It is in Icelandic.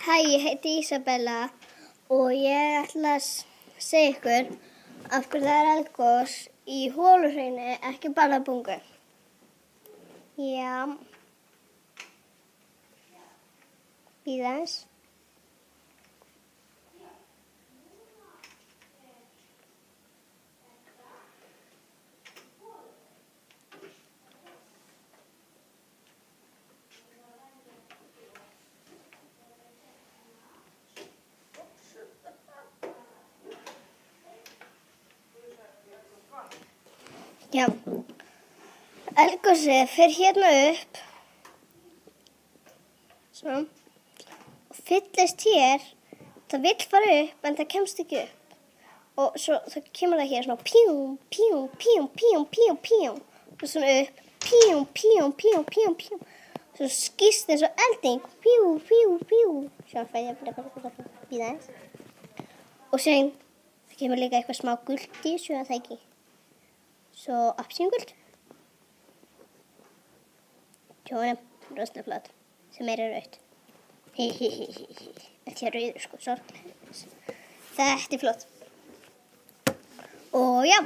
Hæ, ég heiti Ísabella og ég ætla að segja ykkur af hverju það er eldgos í Holuhrauni, ekki Bárðarbungu. Já. Bíða aðeins. Já, eldgosið fer hérna upp svona, og fyllist hér, það vill fara upp en það kemst ekki upp og svo það kemur það hér svona pjúm, pjúm, pjúm, pjúm, pjúm, pjúm og svona upp, pjúm, pjúm, pjúm, pjúm, pjúm svo skýst eins og elding, pjú, pjú, pjú svo fæði ég bíða aðeins og sen það kemur líka eitthvað smá gult í þessu að það ekki. Svo appelsínugult, tjónum, rosnaflat, sem er rautt. Þetta er rauður sko, sorglega. Þetta er flott. Og já.